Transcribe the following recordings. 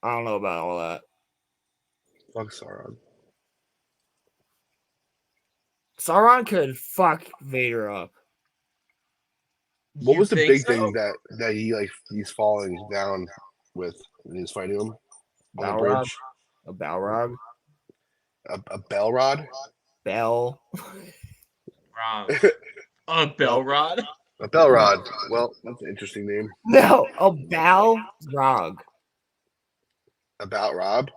I don't know about all that. Fuck Sauron. Sauron could fuck Vader up. What You was the think big so? thing that he's falling down with when he's fighting him on the Balrog? bridge? A Balrog? A bell rod? Bell? Rob. A bell rod? A bell rod. Well, that's an interesting name. No, a Balrog. About Rob?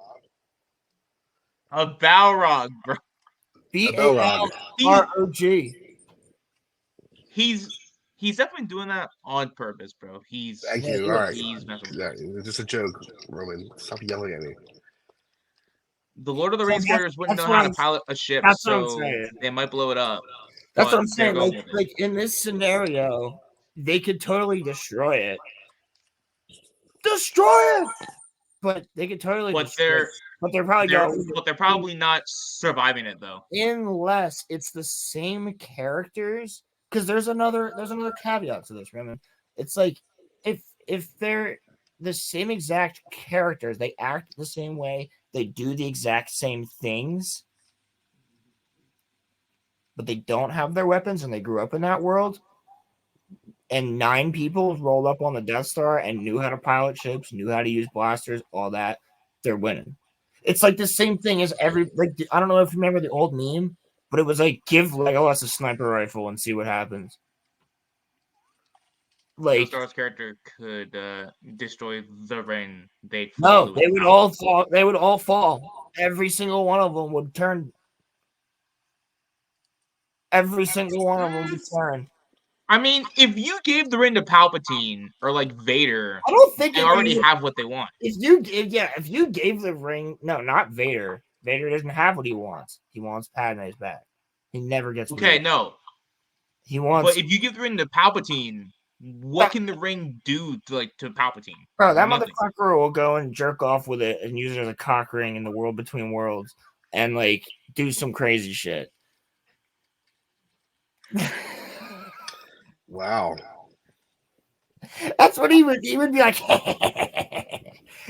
A Balrog, bro. A Belrog. Balrog. He's definitely doing that on purpose, bro. Thank you. All right. He's messing with Yeah, us. it's just a joke, Roman. Stop yelling at me. The Lord of the So Rings characters wouldn't that's know what how to I'm- pilot a ship, that's what I'm so saying. they might blow it up. That's what But I'm they're saying. going with it. Like in this scenario, they could totally destroy it. Destroy it! But they could totally But destroy it. But they're probably going But they're probably not surviving it though. unless it's the same characters. Because there's another caveat to this, Raymond. It's like if they're the same exact characters, they act the same way, they do the exact same things, but they don't have their weapons and they grew up in that world. And 9 people rolled up on the Death Star and knew how to pilot ships, knew how to use blasters, all that. They're winning. It's like the same thing as I don't know if you remember the old meme, but it was like give Legolas a sniper rifle and see what happens. Like Star Wars character could destroy the ring. They no, they would all fall. They would all fall. Every single one of them would turn. Every single one of them would turn. I mean, if you gave the ring to Palpatine or like Vader, I don't think they already have what they want. If you gave the ring, no, not Vader. Vader doesn't have what he wants. He wants Padme's back. He never gets. Okay, no. He wants. But if you give the ring to Palpatine, what can the ring do to Palpatine? Bro, that Nothing. motherfucker will go and jerk off with it and use it as a cock ring in the world between worlds and like do some crazy shit. Wow. That's what he would be like,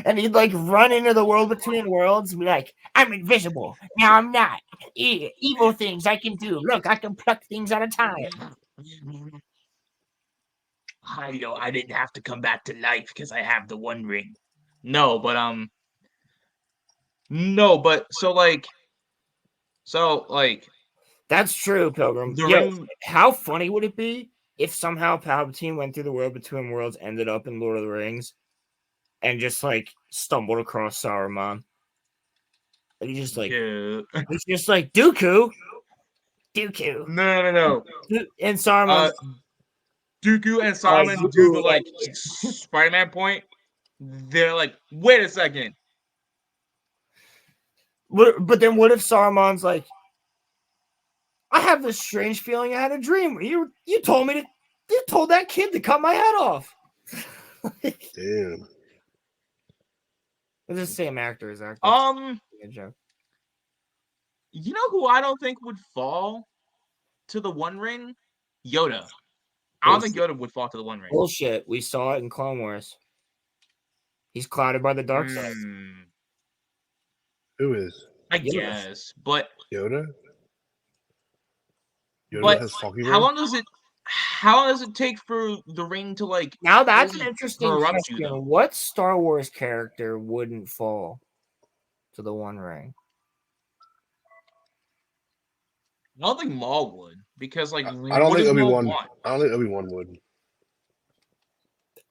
and he'd like run into the world between worlds and be like, I'm invisible. Now I'm not. Evil things I can do. Look, I can pluck things out of time. I didn't have to come back to life because I have the One Ring. No, but that's true, Pilgrim. How funny would it be if somehow Palpatine went through the world between worlds, ended up in Lord of the Rings, and just like stumbled across Saruman? And he's just like, it's just like Dooku. No. And Saruman. Dooku and Saruman do the like Spider-Man point. They're like, wait a second. But then what if Saruman's like, I have this strange feeling I had a dream. You told that kid to cut my head off. Damn. It's the same actor as actor. You know who I don't think would fall to the One Ring? Yoda. I don't think Yoda would fall to the One Ring. Bullshit. We saw it in Clone Wars. He's clouded by the dark side. Who is? I guess, but Yoda. But how long does it take for the ring to like? Now that's an interesting question. What Star Wars character wouldn't fall to the One Ring? I don't think Maul would, because like I don't think Obi-Wan. I don't think Obi-Wan would.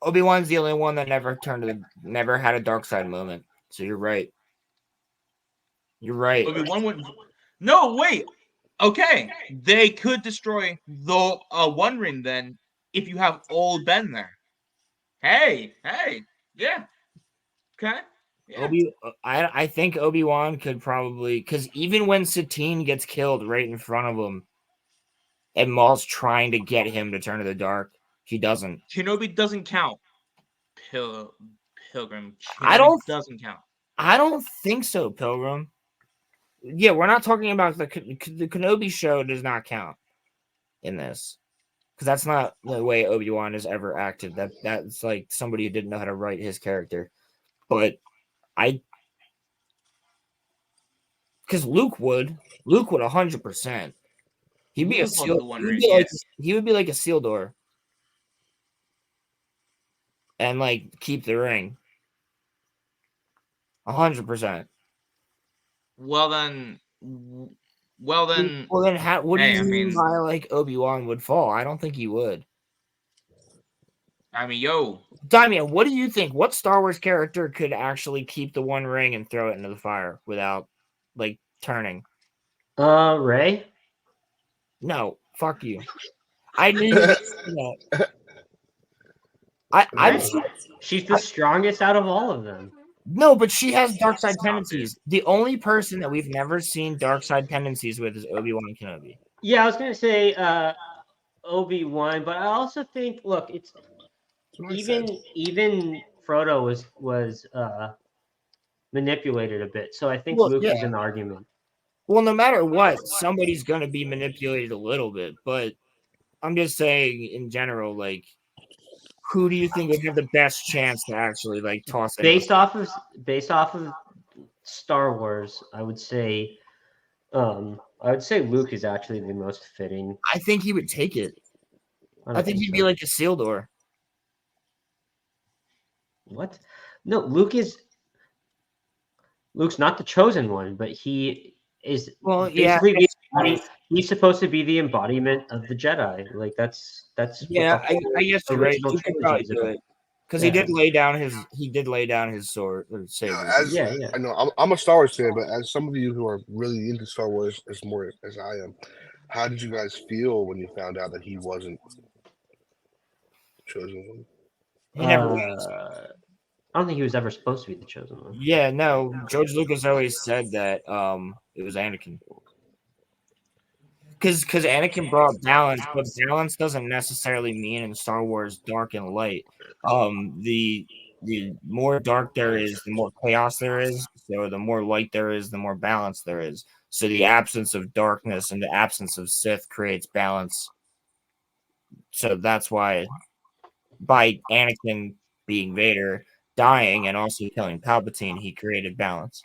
Obi-Wan's the only one that never had a dark side moment. So you're right. You're right. Obi-Wan wouldn't. No, wait. Okay, they could destroy the One Ring then if you have Old Ben there. Hey, yeah, okay. Yeah. I think Obi-Wan could probably, because even when Satine gets killed right in front of him, and Maul's trying to get him to turn to the dark, he doesn't. Kenobi doesn't count. Pilgrim. Doesn't count. I don't think so, Pilgrim. Yeah, we're not talking about the Kenobi show. Does not count in this, because that's not the way Obi-Wan has ever acted. That's like somebody who didn't know how to write his character. But Because Luke would 100%. He'd be a Luke would seal. want the One He would Ring, be like yes. he would be like a seal door, and like keep the ring. 100%. Well then, Well, then, what do hey, you I mean mean, by like Obi-Wan would fall? I don't think he would. yo, Damian, what do you think? What Star Wars character could actually keep the One Ring and throw it into the fire without like turning? Ray. No, fuck you. I knew you were gonna say that. I'm Ray. She's the strongest out of all of them. no, but she has dark side Stop it. tendencies. The only person that we've never seen dark side tendencies with is Obi-Wan Kenobi. Yeah, I was gonna say Obi-Wan, but I also think look, it's That's what I said. even Frodo was manipulated a bit. So I think Well, Luke is yeah. an argument. Well, no matter what, somebody's gonna be manipulated a little bit, but I'm just saying in general, like, who do you think would have the best chance to actually like toss it? Based off of Star Wars, I would say Luke is actually the most fitting. I think he would take it. I I think he'd be like a seal door. What? No, Luke's not the chosen one, but he is Well, yeah, basically he's supposed to be the embodiment of the Jedi. Like that's yeah. what the I guess you're right. original You could trilogy probably is do about. it because Yeah. he did lay down his sword or saber. Yeah, I know I'm a Star Wars fan, but as some of you who are really into Star Wars as more as I am, how did you guys feel when you found out that he wasn't chosen one? He never was. I don't think he was ever supposed to be the chosen one. Yeah, no. George Lucas always said that it was Anakin. Because Anakin brought balance, but balance doesn't necessarily mean in Star Wars dark and light. The more dark there is, the more chaos there is. So the more light there is, the more balance there is. So the absence of darkness and the absence of Sith creates balance. So that's why by Anakin being Vader, dying, and also killing Palpatine, he created balance.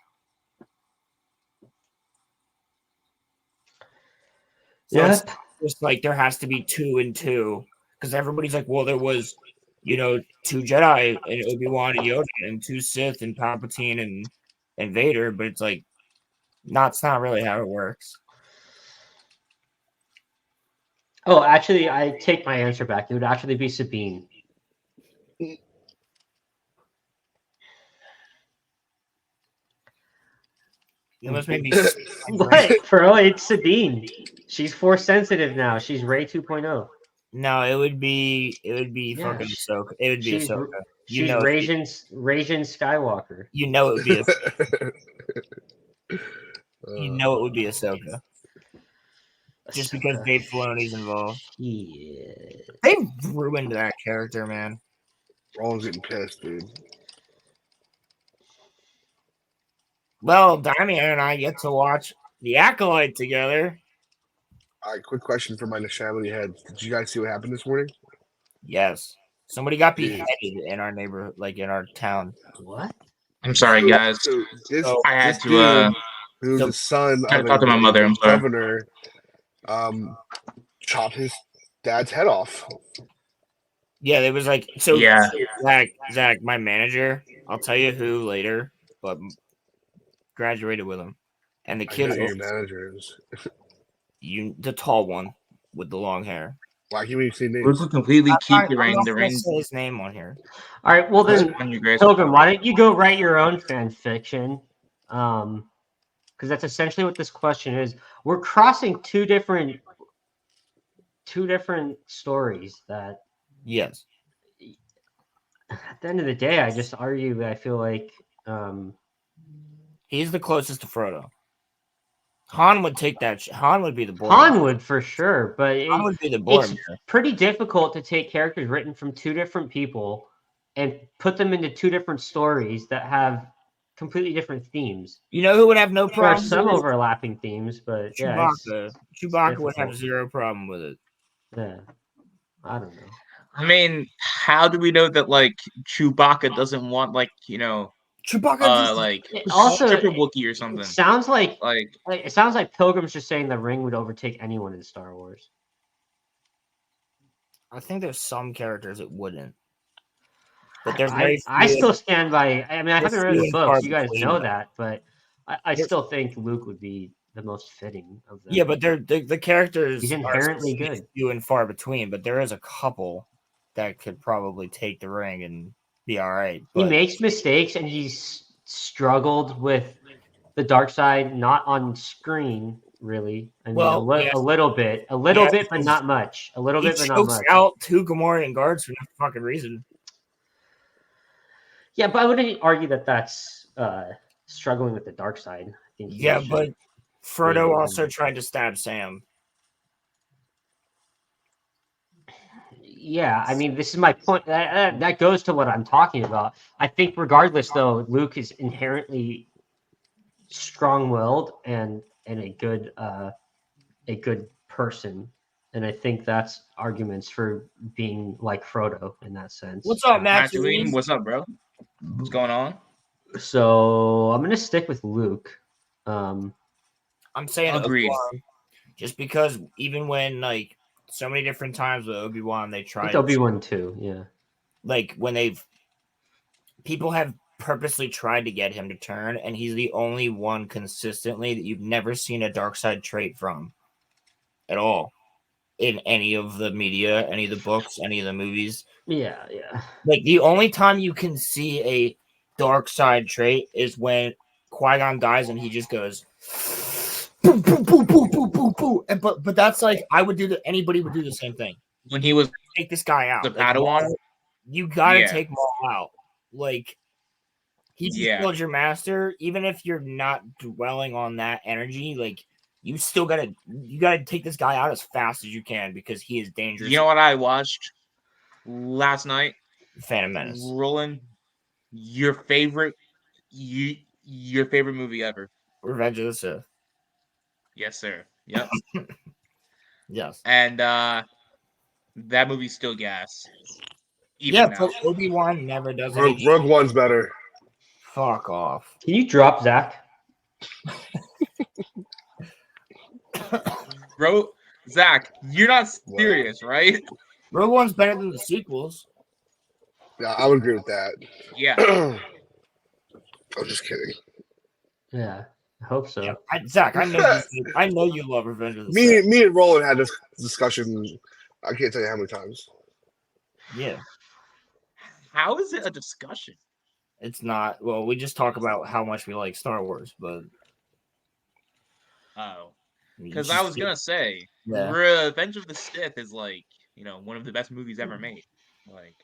So it's just like there has to be 2 and 2 because everybody's like, well, there was, 2 Jedi and Obi-Wan and Yoda and 2 Sith and Palpatine and Vader, but it's like, it's not really how it works. Oh, actually, I take my answer back. It would actually be Sabine. You almost made me. What, bro? It's Sabine. She's force sensitive now. She's Rey 2.0. No, it would be fucking Ahsoka. It would be Ahsoka. She's Raging Skywalker. You know it would be Ahsoka. You know it would be Ahsoka. Just because Dave Filoni's involved. Yeah. They've ruined that character, man. Roland's getting pissed, dude. Well, Damian and I get to watch The Acolyte together. All right, quick question for my Neshaminy heads. Did you guys see what happened this morning? Yes. Somebody got beheaded in our neighborhood, like in our town. What? I'm sorry, guys. So I had to. Who's the son I of talked to my mother. I'm sorry. governor, chopped his dad's head off. Yeah, it was like so. Yeah. Zach, my manager. I'll tell you who later, but graduated with him, and the kid. I know your manager is. The tall one with the long hair. Why can't we see names? We could completely keep the ring. The ring. Say his name on here. All right. Well then, Pilgrim, why don't you go write your own fan fiction? Because that's essentially what this question is. We're crossing two different stories that. Yes. At the end of the day, I just argue. I feel like he's the closest to Frodo. Han would take that. Han would be the boy. Han would for sure, but Han would be the boy. It's pretty difficult to take characters written from two different people and put them into two different stories that have completely different themes. You know who would have no problem? There are some overlapping themes, but Chewbacca. Chewbacca would have zero problem with it. Yeah, I don't know. I mean, how do we know that like Chewbacca doesn't want Chewbacca. like Also, Triple Wookiee or something. it sounds like Like Pilgrim's just saying the ring would overtake anyone in Star Wars. I think there's some characters it wouldn't. But there's very I few- still stand by. I mean, I there's haven't read few the and books. far You guys between, know though. that, but I There's- still think Luke would be the most fitting of them. Yeah, but the characters He's are inherently good. few and far between. But there is a couple that could probably take the ring and be all right. He But makes mistakes, and he's struggled with the dark side, not on screen, really. I mean, Well, a little bit, but not much. A little he bit, but not chokes much. out 2 Gamorrean guards for no fucking reason. Yeah, but I wouldn't argue that that's struggling with the dark side. I think he Yeah, should- but Frodo also tried to stab Sam. Yeah, I mean, this is my point. That goes to what I'm talking about. I think, regardless, though, Luke is inherently strong-willed and a good person, and I think that's arguments for being like Frodo in that sense. What's up, Max? Tatooine, what's up, bro? What's going on? So I'm gonna stick with Luke. I'm saying Agreed. Obi-Wan, just because even when like so many different times with Obi-Wan, they I tried think Obi-Wan too. Yeah. like when people have purposely tried to get him to turn, and he's the only one consistently that you've never seen a dark side trait from at all in any of the media, any of the books, any of the movies. Yeah. Like the only time you can see a dark side trait is when Qui-Gon dies and he just goes boo boo boo boo boo boo boo. And but that's like anybody would do the same thing. When he was Take this guy out. the Like, Padawan? Maul, you gotta Yeah. take Maul out. Like he just Yeah. killed your master, even if you're not dwelling on that energy, like you still gotta take this guy out as fast as you can because he is dangerous. You know what I watched last night? Phantom Menace. Roland, your favorite movie ever? Revenge of the Sith. Yes, sir. Yep. Yes. And that movie's still gas. Yeah, Even now. but Obi-Wan never does anything. Rogue One's better. Fuck off. Can you drop Zach? Bro, Zach, you're not serious, right? Rogue One's better than the sequels. Yeah, I would agree with that. Yeah. I'm just kidding. Yeah, I hope so. Yeah, Zach, I know you love Revenge of the Sith. Me and Roland had this discussion. I can't tell you how many times. Yeah, How is it a discussion? it's not. Well, we just talk about how much we like Star Wars, but Oh. you Because just I was get- gonna say, Yeah. Revenge of the Sith is like, one of the best movies ever made. Like,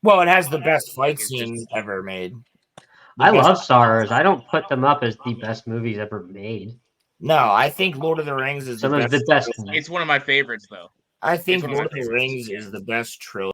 Well, it has the best fight It's scene just- ever made. I love Star Wars. I don't put them up as the best movies ever made. No, I think Lord of the Rings is Some of the best. it's one of my favorites, though. I think It's one of my Lord of the favorites, Rings yeah. is the best trilogy.